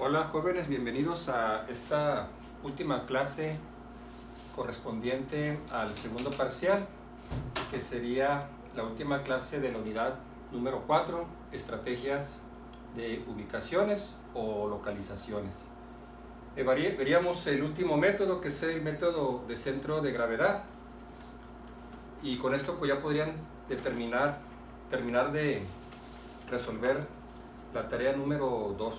Hola jóvenes, bienvenidos a esta última clase correspondiente al segundo parcial, que sería la última clase de la unidad número 4, estrategias de ubicaciones o localizaciones. Veríamos el último método, que es el método de centro de gravedad, y con esto pues ya podrían terminar de resolver la tarea número 2.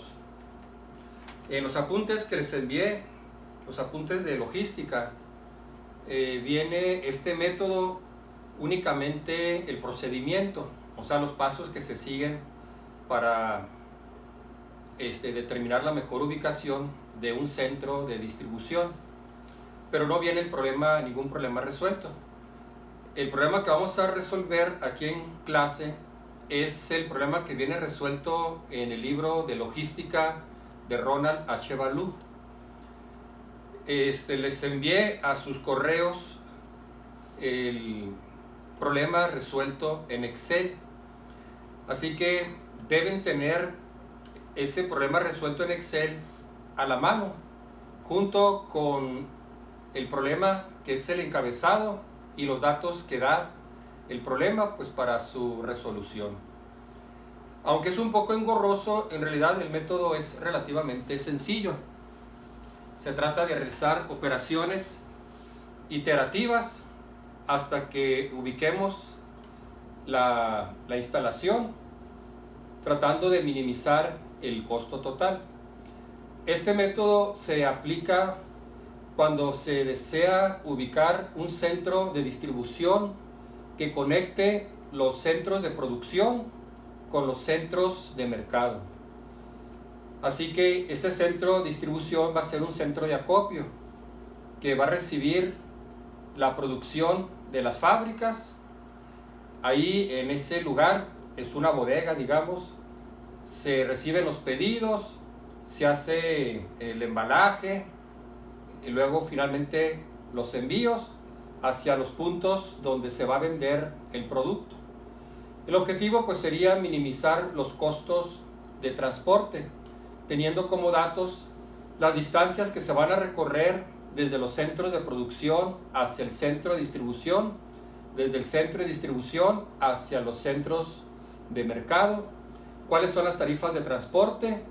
En los apuntes que les envié, los apuntes de logística, viene este método únicamente el procedimiento, o sea, los pasos que se siguen para determinar la mejor ubicación de un centro de distribución, pero no viene ningún problema resuelto. El problema que vamos a resolver aquí en clase es el problema que viene resuelto en el libro de logística de Ronald H. Ballou. Les envié a sus correos el problema resuelto en Excel, así que deben tener ese problema resuelto en Excel a la mano, junto con el problema que es el encabezado y los datos que da el problema pues para su resolución. Aunque es un poco engorroso, en realidad el método es relativamente sencillo. Se trata de realizar operaciones iterativas hasta que ubiquemos la instalación, tratando de minimizar el costo total. Este método se aplica cuando se desea ubicar un centro de distribución que conecte los centros de producción con los centros de mercado. Así que este centro de distribución va a ser un centro de acopio que va a recibir la producción de las fábricas. Ahí en ese lugar es una bodega, digamos, se reciben los pedidos, se hace el embalaje y luego finalmente los envíos hacia los puntos donde se va a vender el producto. El objetivo pues sería minimizar los costos de transporte, teniendo como datos las distancias que se van a recorrer desde los centros de producción hacia el centro de distribución, desde el centro de distribución hacia los centros de mercado, cuáles son las tarifas de transporte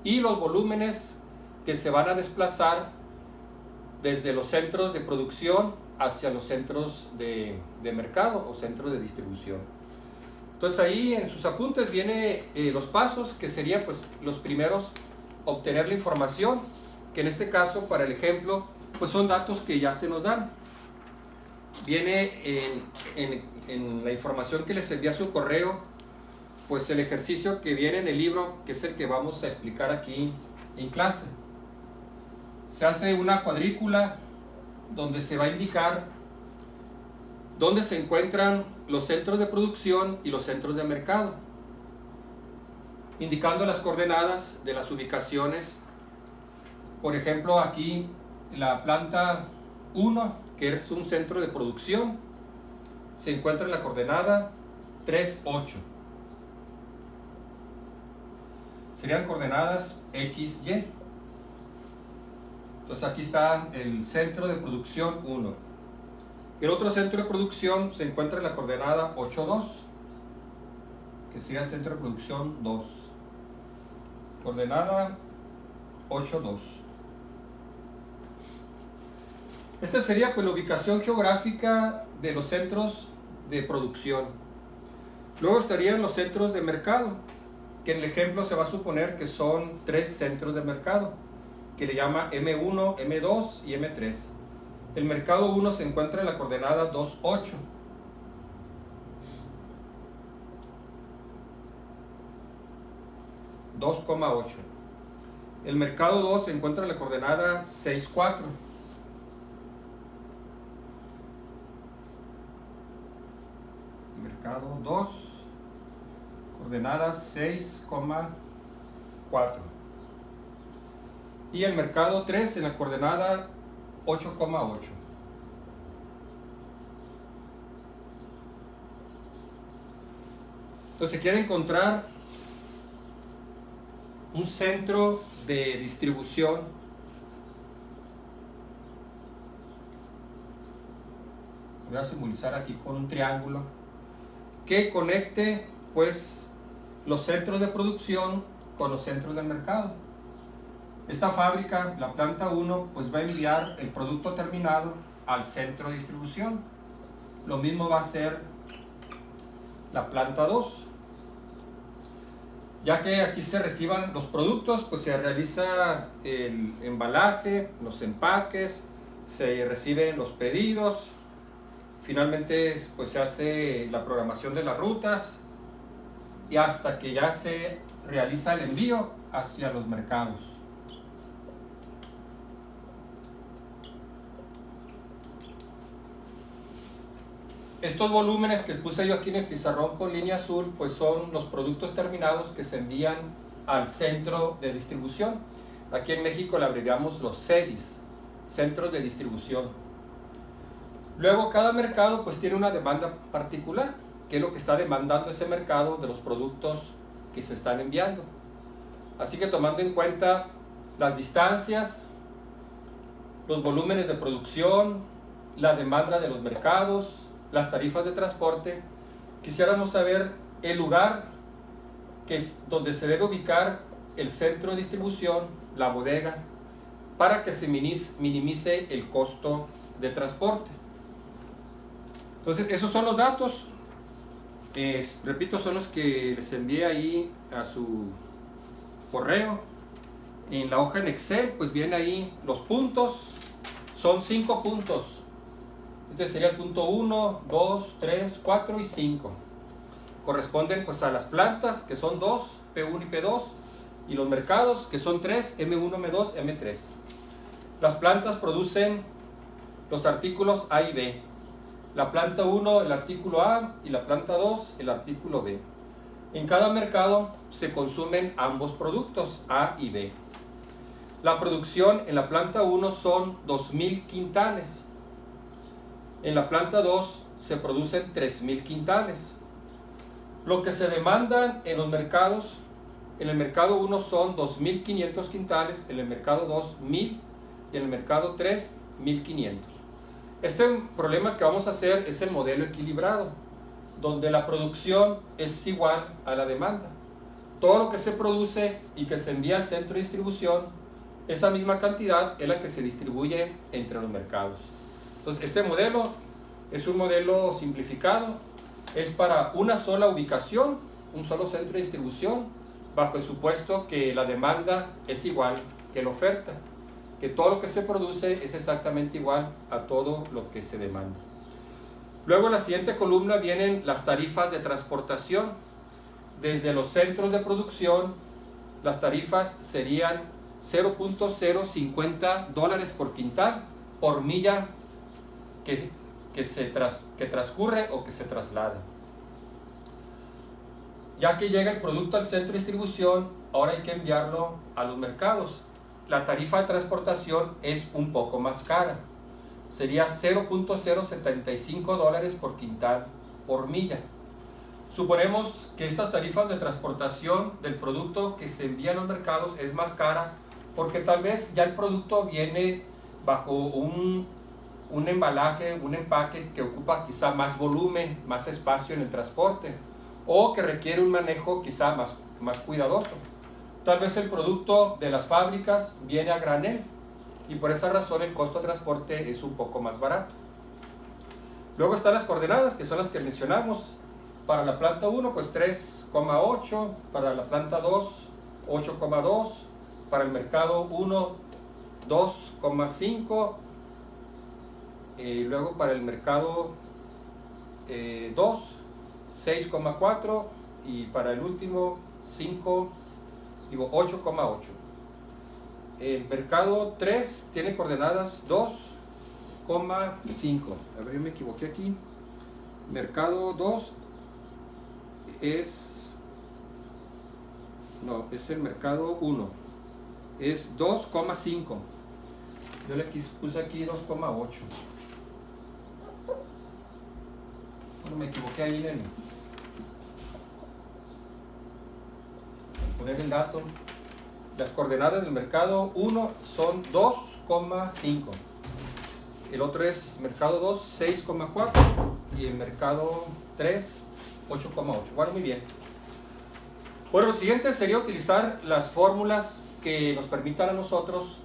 y los volúmenes que se van a desplazar desde los centros de producción hacia los centros de mercado o centros de distribución. Entonces ahí en sus apuntes viene los pasos, que serían pues los primeros: obtener la información, que en este caso para el ejemplo pues son datos que ya se nos dan. Viene en la información que les envía a su correo pues el ejercicio que viene en el libro, que es el que vamos a explicar aquí en clase. Se hace una cuadrícula donde se va a indicar dónde se encuentran los centros de producción y los centros de mercado, indicando las coordenadas de las ubicaciones. Por ejemplo, aquí la planta 1, que es un centro de producción, se encuentra en la coordenada 3, 8. Serían coordenadas X, Y. Entonces aquí está el centro de producción 1. El otro centro de producción se encuentra en la coordenada 8, 2, que sería el centro de producción 2. Coordenada 8, 2. Esta sería pues la ubicación geográfica de los centros de producción. Luego estarían los centros de mercado, que en el ejemplo se va a suponer que son 3 centros de mercado, que le llama M1, M2 y M3. El mercado 1 se encuentra en la coordenada 2, 8. El mercado 2 se encuentra en la coordenada 6, 4. Mercado 2, coordenada 6, 4. Y el mercado 3 en la coordenada 8,8. Entonces se quiere encontrar un centro de distribución voy a simbolizar aquí con un triángulo que conecte pues los centros de producción con los centros del mercado. Esta fábrica, la planta 1, pues va a enviar el producto terminado al centro de distribución. Lo mismo va a ser la planta 2. Ya que aquí se reciban los productos, pues se realiza el embalaje, los empaques, se reciben los pedidos, finalmente pues se hace la programación de las rutas y hasta que ya se realiza el envío hacia los mercados. Estos volúmenes que puse yo aquí en el pizarrón con línea azul, pues son los productos terminados que se envían al centro de distribución. Aquí en México le abreviamos los CEDIs, centros de distribución. Luego cada mercado pues tiene una demanda particular, que es lo que está demandando ese mercado de los productos que se están enviando. Así que tomando en cuenta las distancias, los volúmenes de producción, la demanda de los mercados, las tarifas de transporte, quisiéramos saber el lugar que es donde se debe ubicar el centro de distribución, la bodega, para que se minimice el costo de transporte. Entonces, esos son los datos. Repito, son los que les envié ahí a su correo. En la hoja en Excel, pues viene ahí los puntos. Son 5 puntos. Este sería el punto 1, 2, 3, 4 y 5. Corresponden pues a las plantas, que son 2, P1 y P2, y los mercados, que son 3, M1, M2, M3. Las plantas producen los artículos A y B. La planta 1, el artículo A, y la planta 2, el artículo B. En cada mercado se consumen ambos productos, A y B. La producción en la planta 1 son 2.000 quintales. En la planta 2 se producen 3.000 quintales. Lo que se demandan en los mercados, en el mercado 1 son 2.500 quintales, en el mercado 2, 1.000 y en el mercado 3, 1.500. Este problema que vamos a hacer es el modelo equilibrado, donde la producción es igual a la demanda. Todo lo que se produce y que se envía al centro de distribución, esa misma cantidad es la que se distribuye entre los mercados. Entonces, este modelo es un modelo simplificado, es para una sola ubicación, un solo centro de distribución, bajo el supuesto que la demanda es igual que la oferta, que todo lo que se produce es exactamente igual a todo lo que se demanda. Luego en la siguiente columna vienen las tarifas de transportación. Desde los centros de producción, las tarifas serían $0.050 por quintal por milla que transcurre o que se traslada. Ya que llega el producto al centro de distribución, ahora hay que enviarlo a los mercados. La tarifa de transportación es un poco más cara. Sería $0.075 por quintal por milla. Suponemos que estas tarifas de transportación del producto que se envía a los mercados es más cara porque tal vez ya el producto viene bajo un embalaje, un empaque que ocupa quizá más volumen, más espacio en el transporte o que requiere un manejo quizá más cuidadoso. Tal vez el producto de las fábricas viene a granel y por esa razón el costo de transporte es un poco más barato. Luego están las coordenadas, que son las que mencionamos. Para la planta 1, pues 3,8, para la planta 2, 8,2, para el mercado 1, 2,5, luego para el mercado 2, 6,4 y para el último 8,8. El mercado 3 tiene coordenadas 2,5. A ver, yo me equivoqué aquí. Mercado 2 es el mercado 1. Es 2,5. Yo le puse aquí 2,8. Bueno, me equivoqué ahí en poner el dato. Las coordenadas del mercado 1 son 2,5. El otro es mercado 2, 6,4. Y el mercado 3, 8,8. Bueno, muy bien. Bueno, lo siguiente sería utilizar las fórmulas que nos permitan a nosotros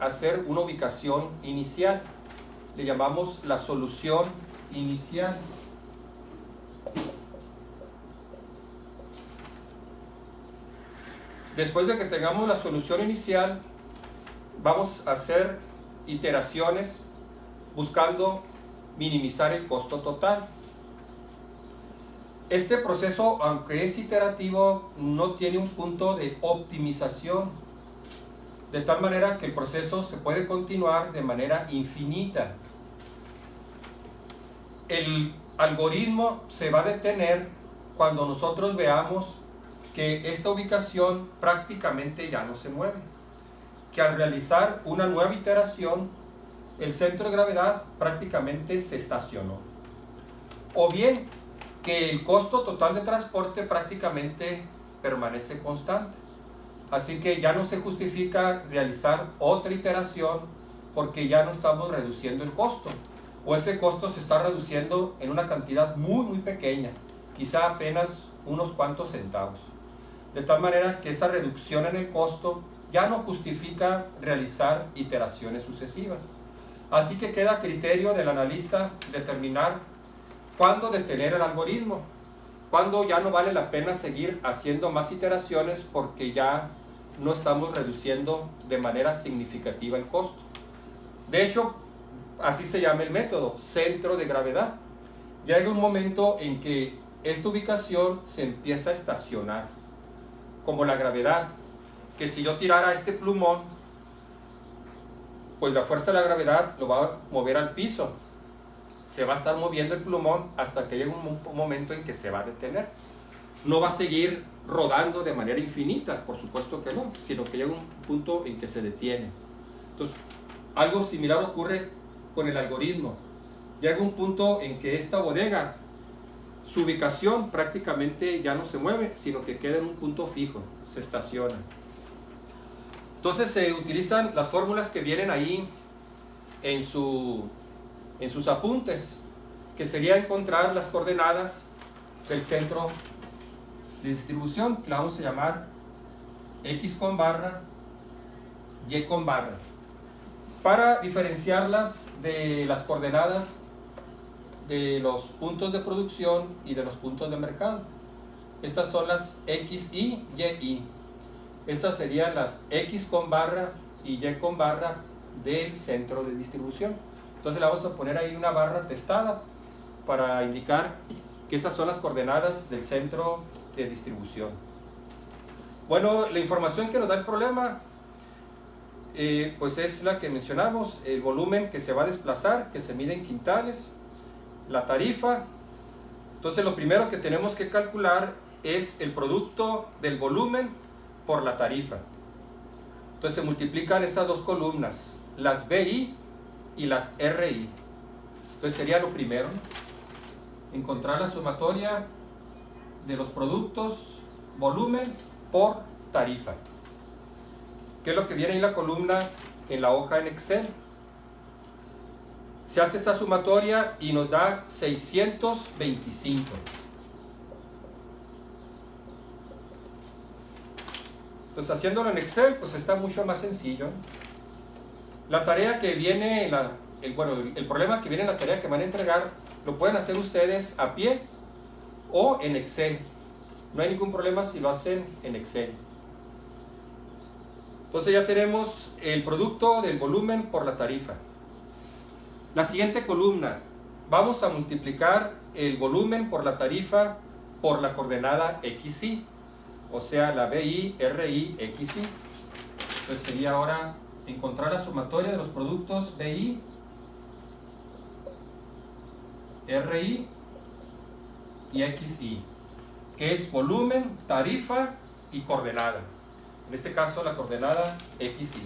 hacer una ubicación inicial. Le llamamos la solución inicial. Después de que tengamos la solución inicial, vamos a hacer iteraciones buscando minimizar el costo total. Este proceso, aunque es iterativo, no tiene un punto de optimización, de tal manera que el proceso se puede continuar de manera infinita. El algoritmo se va a detener cuando nosotros veamos que esta ubicación prácticamente ya no se mueve, que al realizar una nueva iteración, el centro de gravedad prácticamente se estacionó, o bien que el costo total de transporte prácticamente permanece constante. Así que ya no se justifica realizar otra iteración porque ya no estamos reduciendo el costo, o ese costo se está reduciendo en una cantidad muy pequeña, quizá apenas unos cuantos centavos. De tal manera que esa reducción en el costo ya no justifica realizar iteraciones sucesivas. Así que queda a criterio del analista determinar cuándo detener el algoritmo, cuándo ya no vale la pena seguir haciendo más iteraciones porque ya no estamos reduciendo de manera significativa el costo. De hecho, así se llama el método, centro de gravedad. Llega un momento en que esta ubicación se empieza a estacionar, como la gravedad, que si yo tirara este plumón, pues la fuerza de la gravedad lo va a mover al piso. Se va a estar moviendo el plumón hasta que llegue un momento en que se va a detener. No va a seguir rodando de manera infinita, por supuesto que no, sino que llega un punto en que se detiene. Entonces, algo similar ocurre con el algoritmo. Llega un punto en que esta bodega, su ubicación prácticamente ya no se mueve, sino que queda en un punto fijo, se estaciona. Entonces se utilizan las fórmulas que vienen ahí en sus apuntes, que sería encontrar las coordenadas del centro de distribución, que la vamos a llamar X con barra, Y con barra, para diferenciarlas de las coordenadas de los puntos de producción y de los puntos de mercado. Estas son las XI, YI. Estas serían las X con barra y Y con barra del centro de distribución. Entonces le vamos a poner ahí una barra testada para indicar que esas son las coordenadas del centro de distribución. Bueno, la información que nos da el problema pues es la que mencionamos, el volumen que se va a desplazar, que se mide en quintales, la tarifa. Entonces lo primero que tenemos que calcular es el producto del volumen por la tarifa. Entonces se multiplican esas dos columnas, las BI y las RI. Entonces sería lo primero, encontrar la sumatoria de los productos volumen por tarifa. ¿Qué es lo que viene en la columna en la hoja en Excel? Se hace esa sumatoria y nos da 625. Entonces haciéndolo en Excel pues está mucho más sencillo. La tarea que viene, el problema que viene en la tarea que van a entregar lo pueden hacer ustedes a pie o en Excel. No hay ningún problema si lo hacen en Excel. Entonces ya tenemos el producto del volumen por la tarifa. La siguiente columna, vamos a multiplicar el volumen por la tarifa por la coordenada XY, o sea la BI, RI, XY. Entonces sería ahora encontrar la sumatoria de los productos BI, RI y XY, que es volumen, tarifa y coordenada. En este caso la coordenada XY.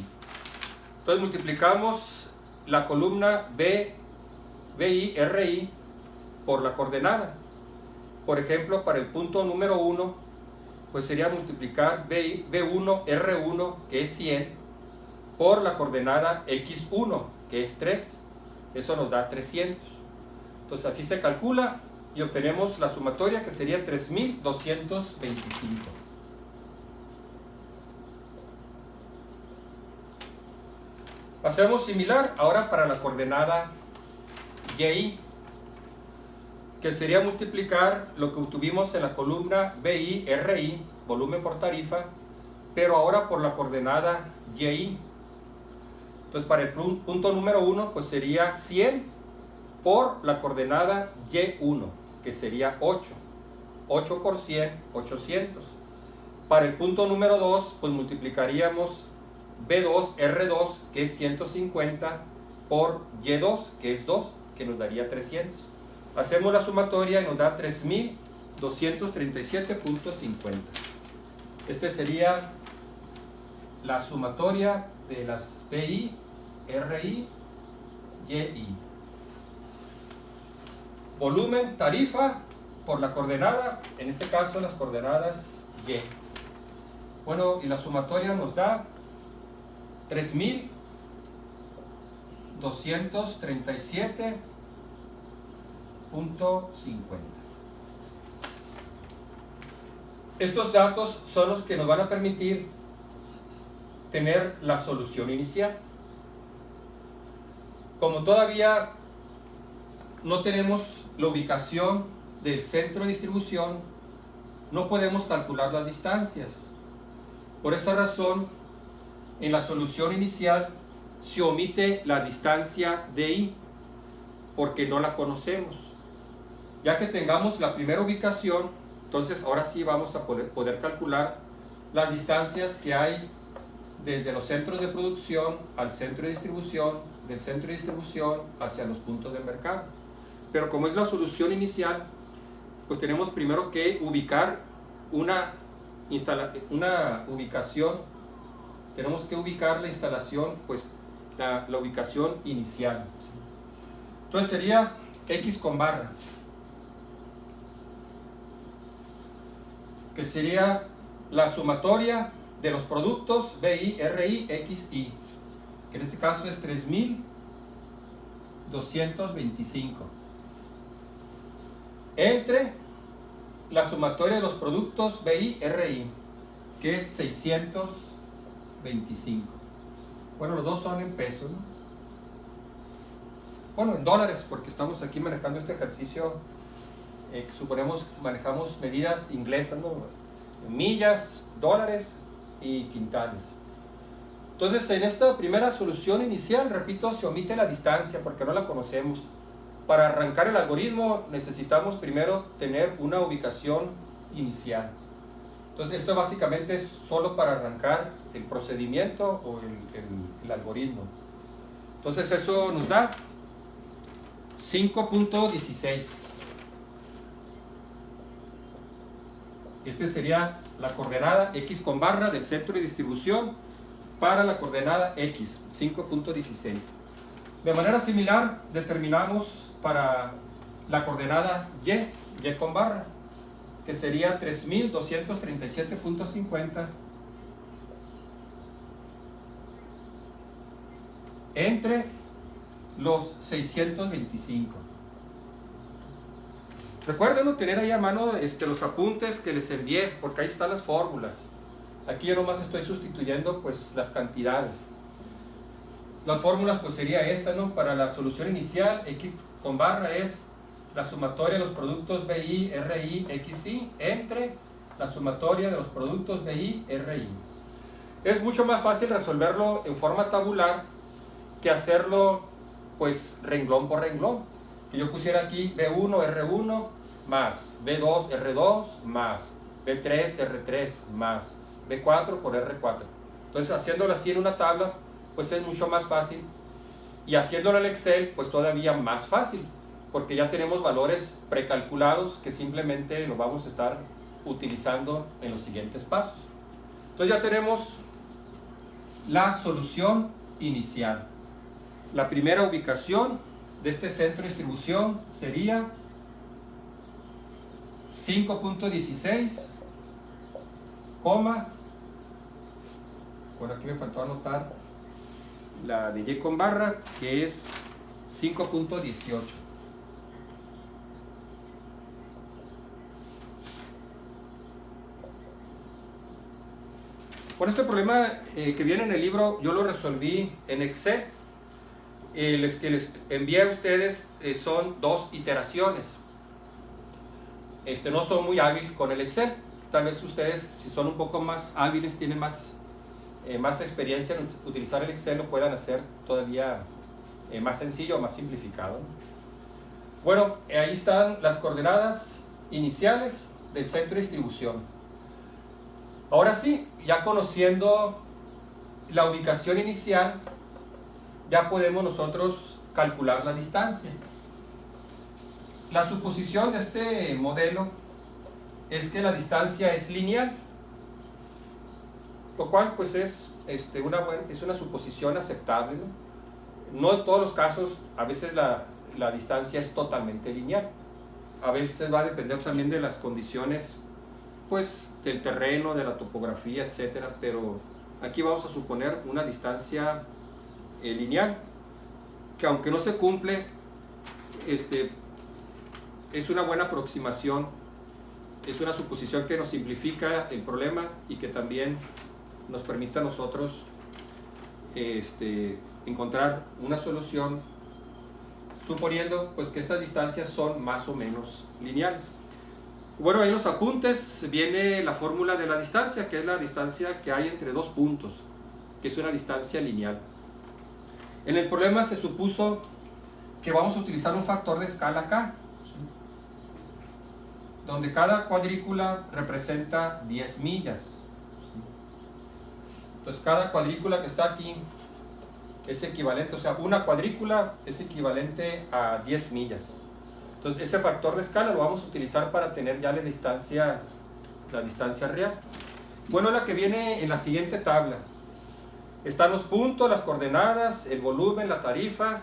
Entonces multiplicamos la columna BI, RI por la coordenada. Por ejemplo, para el punto número 1 pues sería multiplicar B1 R1, que es 100, por la coordenada X1, que es 3. Eso nos da 300. Entonces así se calcula y obtenemos la sumatoria, que sería 3225. Hacemos similar ahora para la coordenada YI, que sería multiplicar lo que obtuvimos en la columna BI RI, volumen por tarifa, pero ahora por la coordenada YI. Entonces para el punto número 1 pues sería 100 por la coordenada Y1, que sería 8. 8 por 100, 800. Para el punto número 2 pues multiplicaríamos B2 R2, que es 150, por Y2, que es 2, que nos daría 300. Hacemos la sumatoria y nos da 3237.50. Este sería la sumatoria de las BI, RI, YI. Volumen, tarifa, por la coordenada, en este caso las coordenadas Y. Bueno, y la sumatoria nos da 3237.50. Estos datos son los que nos van a permitir tener la solución inicial. Como todavía no tenemos la ubicación del centro de distribución, no podemos calcular las distancias. Por esa razón, en la solución inicial se omite la distancia de I, porque no la conocemos. Ya que tengamos la primera ubicación, entonces ahora sí vamos a poder calcular las distancias que hay desde los centros de producción al centro de distribución, del centro de distribución hacia los puntos de mercado. Pero como es la solución inicial, pues tenemos primero que ubicar una ubicación. Tenemos que ubicar la instalación, pues la ubicación inicial. Entonces sería X con barra, que sería la sumatoria de los productos BI, RI, XI, que en este caso es 3225, entre la sumatoria de los productos BI, RI, que es 625. Bueno, los dos son en pesos, ¿no? Bueno, en dólares, porque estamos aquí manejando este ejercicio, suponemos manejamos medidas inglesas, ¿no? Millas, dólares y quintales. Entonces, en esta primera solución inicial, repito, se omite la distancia porque no la conocemos. Para arrancar el algoritmo necesitamos primero tener una ubicación inicial. Entonces, esto básicamente es solo para arrancar el procedimiento o el algoritmo. Entonces, eso nos da 5.16. Este sería la coordenada X con barra del centro de distribución para la coordenada X, 5.16. De manera similar, determinamos para la coordenada Y con barra, que sería 3237.50 entre los 625. Recuerden tener ahí a mano los apuntes que les envié, porque ahí están las fórmulas. Aquí yo nomás estoy sustituyendo pues las cantidades. Las fórmulas pues sería esta, ¿no? Para la solución inicial, X con barra es la sumatoria de los productos BI, RI, XI entre la sumatoria de los productos BI, RI. Es mucho más fácil resolverlo en forma tabular que hacerlo pues renglón por renglón. Que yo pusiera aquí B1, R1 más B2, R2 más B3, R3 más B4 por R4. Entonces, haciéndolo así en una tabla, pues es mucho más fácil. Y haciéndolo en Excel, pues todavía más fácil, porque ya tenemos valores precalculados que simplemente lo vamos a estar utilizando en los siguientes pasos. Entonces ya tenemos la solución inicial. La primera ubicación de este centro de distribución sería 5.16 coma, bueno, aquí me faltó anotar la de y con barra, que es 5.18. Bueno, este problema que viene en el libro, yo lo resolví en Excel. Los que les envié a ustedes son 2 iteraciones. No soy muy hábil con el Excel. Tal vez ustedes, si son un poco más hábiles, tienen más experiencia en utilizar el Excel, lo puedan hacer todavía más sencillo o más simplificado. Bueno, ahí están las coordenadas iniciales del centro de distribución. Ahora sí, ya conociendo la ubicación inicial, ya podemos nosotros calcular la distancia. La suposición de este modelo es que la distancia es lineal, lo cual pues es una suposición aceptable, ¿no? No en todos los casos, a veces la distancia es totalmente lineal. A veces va a depender también de las condiciones pues del terreno, de la topografía, etcétera, pero aquí vamos a suponer una distancia lineal, que aunque no se cumple, es una buena aproximación, es una suposición que nos simplifica el problema y que también nos permite a nosotros encontrar una solución, suponiendo pues que estas distancias son más o menos lineales. Bueno, ahí en los apuntes viene la fórmula de la distancia, que es la distancia que hay entre 2 puntos, que es una distancia lineal. En el problema se supuso que vamos a utilizar un factor de escala K, ¿sí?, donde cada cuadrícula representa 10 millas. ¿Sí? Entonces cada cuadrícula que está aquí es equivalente, o sea, una cuadrícula es equivalente a 10 millas. Entonces ese factor de escala lo vamos a utilizar para tener ya la distancia real. Bueno, la que viene en la siguiente tabla. Están los puntos, las coordenadas, el volumen, la tarifa,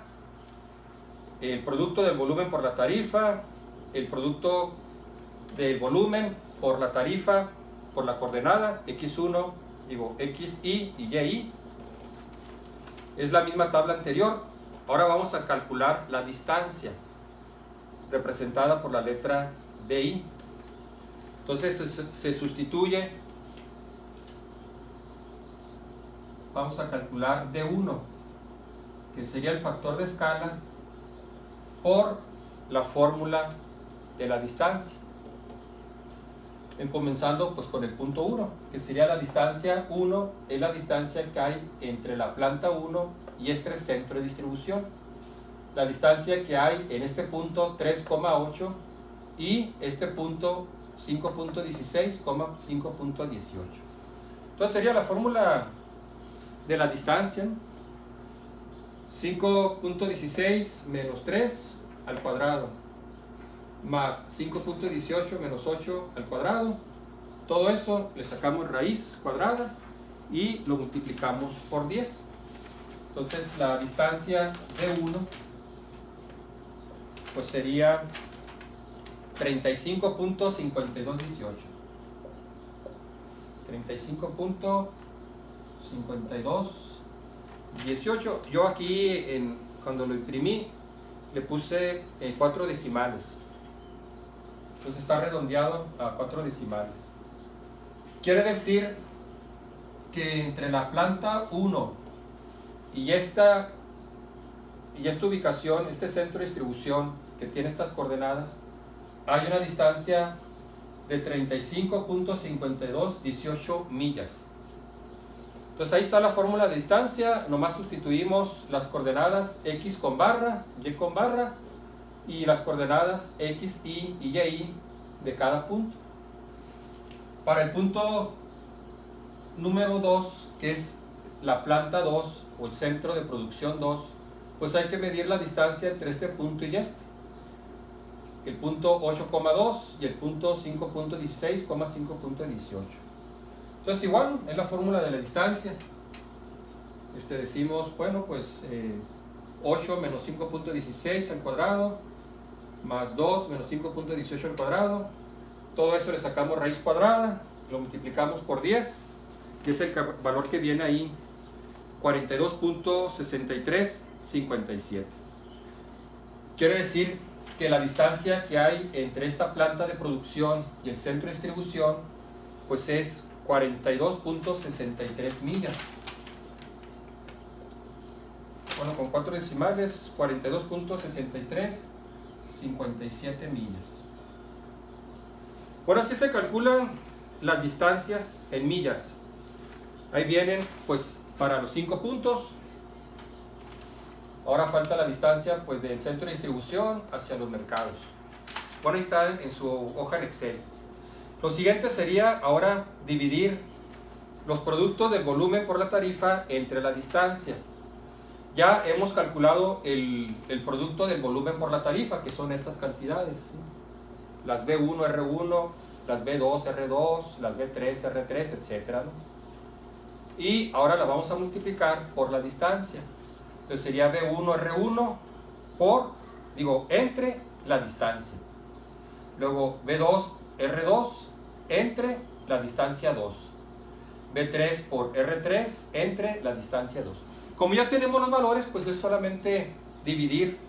el producto del volumen por la tarifa, el producto del volumen por la tarifa, por la coordenada, x1, xi y yi. Es la misma tabla anterior. Ahora vamos a calcular la distancia, representada por la letra bi. Entonces se sustituye. Vamos a calcular d1, que sería el factor de escala, por la fórmula de la distancia. Comenzando pues con el punto 1, que sería la distancia 1, es la distancia que hay entre la planta 1 y este centro de distribución. La distancia que hay en este punto 3,8 y este punto 5.16, 5.18. Entonces sería la fórmula de la distancia, 5.16 menos 3 al cuadrado más 5.18 menos 8 al cuadrado. Todo eso le sacamos raíz cuadrada y lo multiplicamos por 10. Entonces la distancia de 1 pues sería 35.5218. 35.5218. Yo aquí cuando lo imprimí le puse 4 decimales. Entonces está redondeado a 4 decimales. Quiere decir que entre la planta 1 y esta ubicación, este centro de distribución que tiene estas coordenadas, hay una distancia de 35.5218 millas. Entonces ahí está la fórmula de distancia. Nomás sustituimos las coordenadas x con barra, y con barra, y las coordenadas x, y y de cada punto. Para el punto número 2, que es la planta 2 o el centro de producción 2, pues hay que medir la distancia entre este punto y este. El punto 8,2 y el punto 5.16, 5.18. Entonces igual es la fórmula de la distancia. Decimos, bueno, pues 8 menos 5.16 al cuadrado, más 2 menos 5.18 al cuadrado. Todo eso le sacamos raíz cuadrada lo multiplicamos por 10, y es el valor que viene ahí, 42.6357. Quiere decir que la distancia que hay entre esta planta de producción y el centro de distribución, pues es 42.63 millas. Bueno, con 4 decimales, 42.6357 millas. Bueno, así se calculan las distancias en millas. Ahí vienen, pues, para los 5 puntos. Ahora falta la distancia, pues, del centro de distribución hacia los mercados. Bueno, ahí está en su hoja en Excel. Lo siguiente sería ahora dividir los productos del volumen por la tarifa entre la distancia. Ya hemos calculado el producto del volumen por la tarifa, que son estas cantidades, ¿sí? Las B1, R1, las B2, R2, las B3, R3, etc., ¿no? Y ahora la vamos a multiplicar por la distancia. Entonces sería B1, R1 entre la distancia. Luego B2, R2 entre la distancia 2. B3 por R3 entre la distancia 2. Como ya tenemos los valores, pues es solamente dividir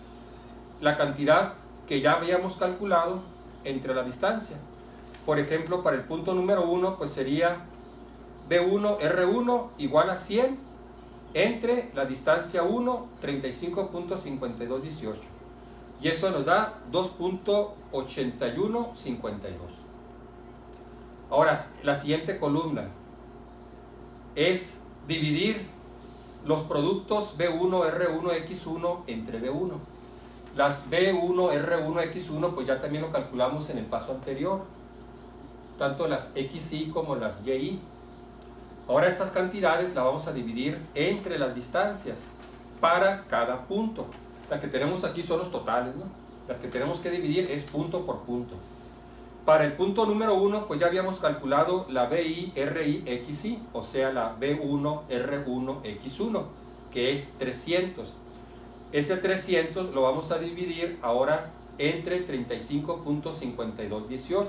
la cantidad que ya habíamos calculado entre la distancia. Por ejemplo, para el punto número 1, pues sería B1, R1 igual a 100 entre la distancia 1, 35.5218. Y eso nos da 2.8152. Ahora, la siguiente columna es dividir los productos B1, R1, X1 entre B1. Las B1, R1, X1 pues ya también lo calculamos en el paso anterior, tanto las XY como las YY. Ahora esas cantidades las vamos a dividir entre las distancias para cada punto. Las que tenemos aquí son los totales, ¿no? Las que tenemos que dividir es punto por punto. Para el punto número 1, pues ya habíamos calculado la BI, RI, XI, o sea la B1, R1, X1, que es 300. Ese 300 lo vamos a dividir ahora entre 35.5218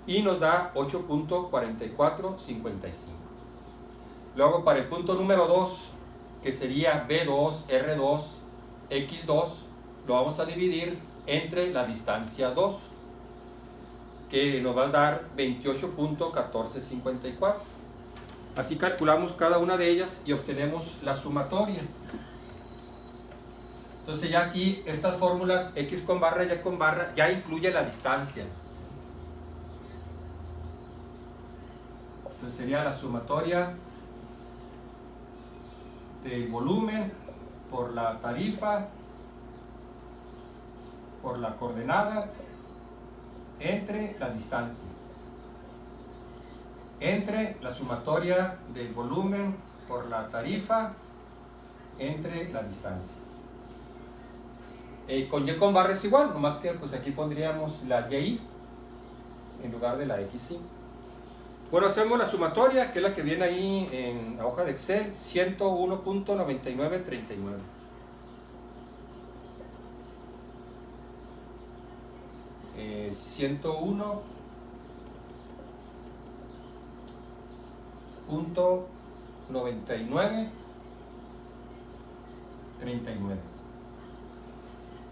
y nos da 8.4455. Luego para el punto número 2, que sería B2, R2, X2, lo vamos a dividir entre la distancia 2, que nos va a dar 28.1454. Así calculamos cada una de ellas y obtenemos la sumatoria. Entonces ya aquí estas fórmulas X con barra y Y con barra ya incluye la distancia. Entonces sería la sumatoria del volumen por la tarifa por la coordenada entre la distancia, entre la sumatoria del volumen por la tarifa entre la distancia. Con Y con barra es igual, nomás que pues aquí pondríamos la YI en lugar de la XY. Bueno, hacemos la sumatoria, que es la que viene ahí en la hoja de Excel, 101.9939. Eh, 101.9939.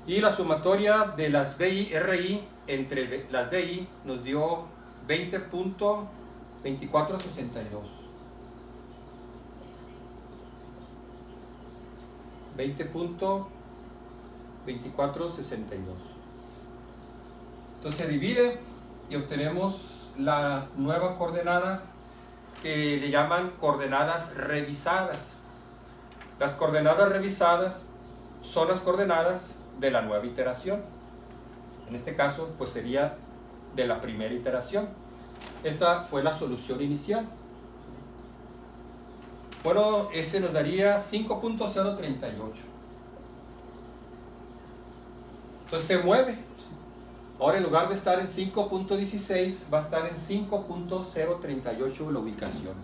Y la sumatoria de las BI, RI entre las DI nos dio 20.2462. 20.2462. Entonces se divide y obtenemos la nueva coordenada que le llaman coordenadas revisadas. Las coordenadas revisadas son las coordenadas de la nueva iteración. En este caso, pues sería de la primera iteración. Esta fue la solución inicial. Bueno, ese nos daría 5.038. Entonces se mueve. Ahora en lugar de estar en 5.16 va a estar en 5.038 la ubicación.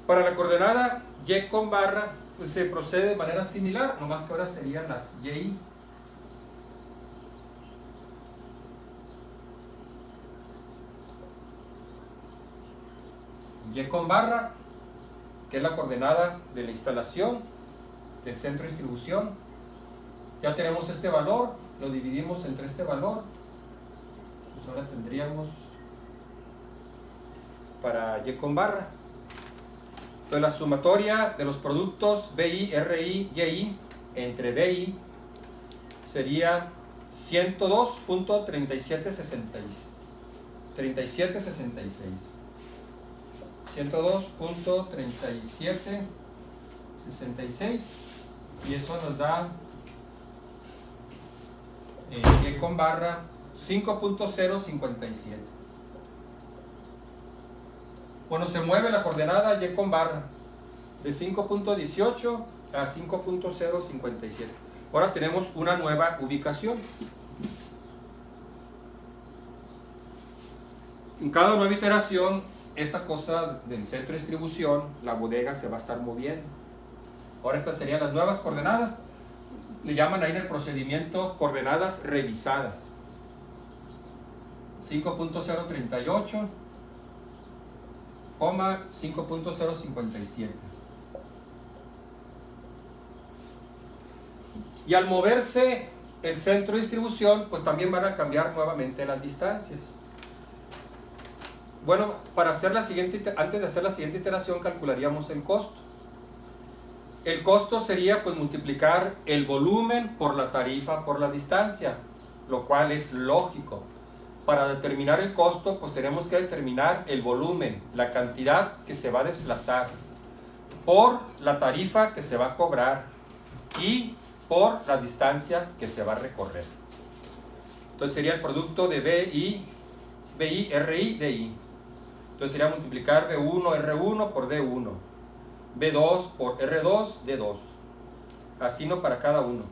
Para la coordenada Y con barra pues se procede de manera similar, nomás que ahora serían las YI. Y con barra, que es la coordenada de la instalación del centro de distribución. Ya tenemos este valor, lo dividimos entre este valor. Pues ahora tendríamos para Y con barra. Entonces la sumatoria de los productos BI, RI, YI entre DI sería 102.3766. 102.3766 y eso nos da Y con barra 5.057. Bueno, se mueve la coordenada Y con barra de 5.18 a 5.057. Ahora tenemos una nueva ubicación. En cada nueva iteración, esta cosa del centro de distribución, la bodega se va a estar moviendo. Ahora estas serían las nuevas coordenadas. Le llaman ahí en el procedimiento coordenadas revisadas. 5.038, 5.057. Y al moverse el centro de distribución, pues también van a cambiar nuevamente las distancias. Bueno, antes de hacer la siguiente iteración calcularíamos el costo. El costo sería pues multiplicar el volumen por la tarifa por la distancia, lo cual es lógico. Para determinar el costo, pues tenemos que determinar el volumen, la cantidad que se va a desplazar, por la tarifa que se va a cobrar y por la distancia que se va a recorrer. Entonces sería el producto de BI, RI, DI. Entonces sería multiplicar B1, R1 por D1, B2 por R2, D2. Así no para cada uno.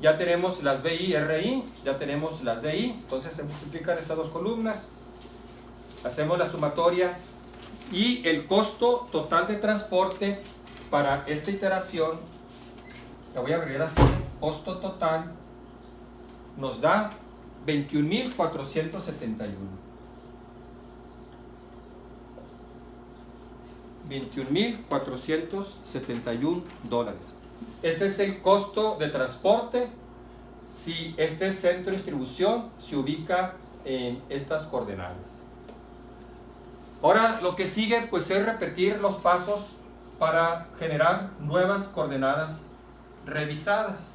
Ya tenemos las BI, RI, ya tenemos las DI, entonces se multiplican esas dos columnas, hacemos la sumatoria y el costo total de transporte para esta iteración, la voy a agregar así, costo total nos da 21.471. 21.471 dólares. Ese es el costo de transporte si este centro de distribución se ubica en estas coordenadas. Ahora lo que sigue pues es repetir los pasos para generar nuevas coordenadas revisadas.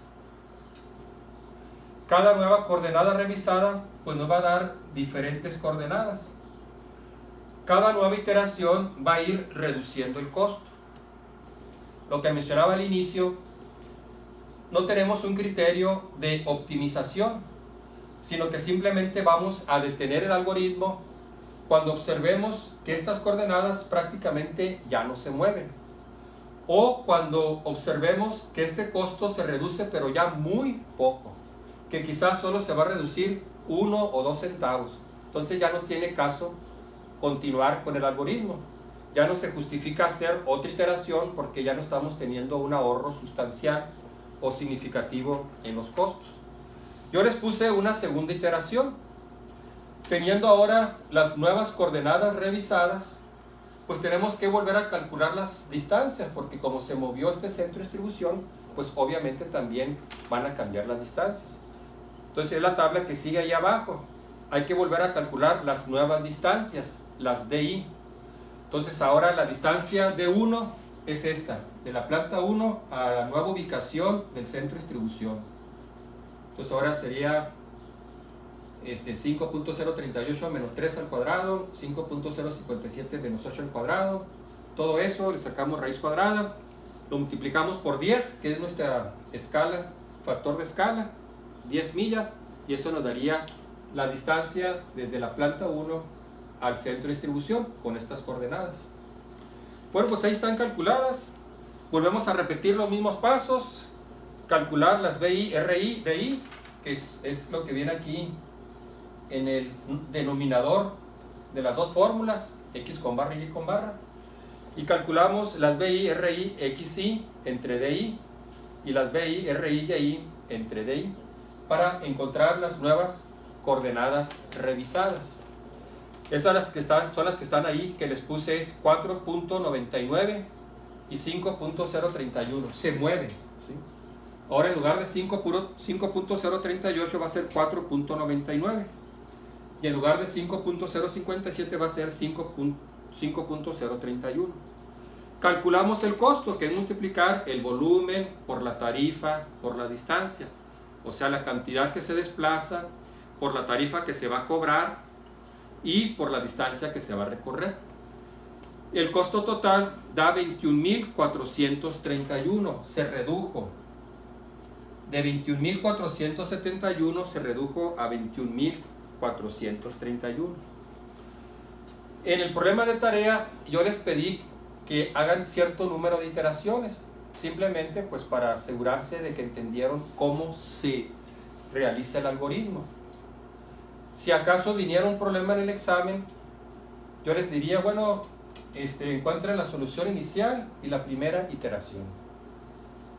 Cada nueva coordenada revisada pues nos va a dar diferentes coordenadas. Cada nueva iteración va a ir reduciendo el costo. Lo que mencionaba al inicio, no tenemos un criterio de optimización, sino que simplemente vamos a detener el algoritmo cuando observemos que estas coordenadas prácticamente ya no se mueven, o cuando observemos que este costo se reduce pero ya muy poco, que quizás solo se va a reducir 1 o 2 centavos. Entonces ya no tiene caso continuar con el algoritmo. Ya no se justifica hacer otra iteración porque ya no estamos teniendo un ahorro sustancial o significativo en los costos. Yo les puse una segunda iteración. Teniendo ahora las nuevas coordenadas revisadas, pues tenemos que volver a calcular las distancias, porque como se movió este centro de distribución, pues obviamente también van a cambiar las distancias. Entonces es la tabla que sigue ahí abajo. Hay que volver a calcular las nuevas distancias, las DI. Entonces ahora la distancia D1 es esta, de la planta 1 a la nueva ubicación del centro de distribución. Entonces ahora sería 5.038 menos 3 al cuadrado, 5.057 menos 8 al cuadrado. Todo eso le sacamos raíz cuadrada, lo multiplicamos por 10, que es nuestra escala, factor de escala, 10 millas, y eso nos daría la distancia desde la planta 1 al centro de distribución con estas coordenadas. Bueno, pues ahí están calculadas. Volvemos a repetir los mismos pasos. Calcular las BI, RI, DI, que es lo que viene aquí en el denominador de las dos fórmulas, X con barra y Y con barra. Y calculamos las BI, RI, XI entre DI y las BI, RI, YI entre DI para encontrar las nuevas coordenadas revisadas. Esas son las que están ahí, que les puse es 4.99 y 5.031. Se mueve, ¿sí? Ahora en lugar de 5.038 va a ser 4.99. Y en lugar de 5.057 va a ser 5.031. Calculamos el costo, que es multiplicar el volumen por la tarifa por la distancia. O sea, la cantidad que se desplaza por la tarifa que se va a cobrar y por la distancia que se va a recorrer. El costo total da 21.431. Se redujo. De 21.471 se redujo a 21.431. En el problema de tarea yo les pedí que hagan cierto número de iteraciones, simplemente pues para asegurarse de que entendieron cómo se realiza el algoritmo. Si acaso viniera un problema en el examen, yo les diría, bueno, encuentren la solución inicial y la primera iteración.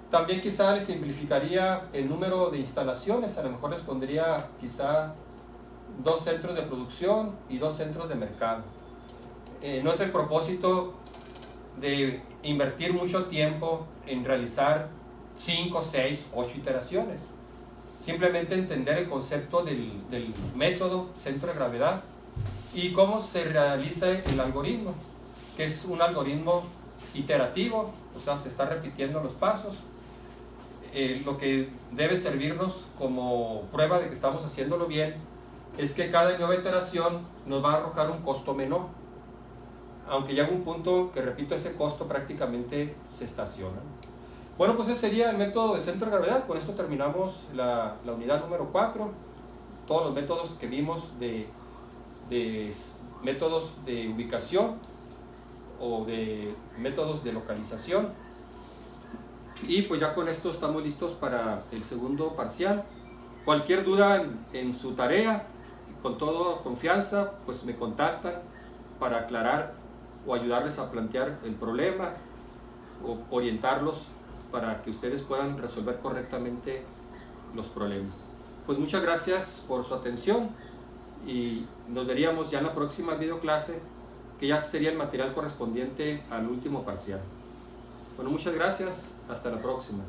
También quizá les simplificaría el número de instalaciones, a lo mejor les pondría quizá 2 centros de producción y 2 centros de mercado. No es el propósito de invertir mucho tiempo en realizar 5, 6, 8 iteraciones. Simplemente entender el concepto del método centro de gravedad y cómo se realiza el algoritmo, que es un algoritmo iterativo, o sea, se está repitiendo los pasos. Lo que debe servirnos como prueba de que estamos haciéndolo bien es que cada nueva iteración nos va a arrojar un costo menor, aunque llega un punto que, repito, ese costo prácticamente se estaciona. Bueno, pues ese sería el método de centro de gravedad. Con esto terminamos la unidad número 4. Todos los métodos que vimos de métodos de ubicación o de métodos de localización. Y pues ya con esto estamos listos para el segundo parcial. Cualquier duda en su tarea, con toda confianza, pues me contactan para aclarar o ayudarles a plantear el problema o orientarlos para que ustedes puedan resolver correctamente los problemas. Pues muchas gracias por su atención y nos veríamos ya en la próxima videoclase, que ya sería el material correspondiente al último parcial. Bueno, muchas gracias, hasta la próxima.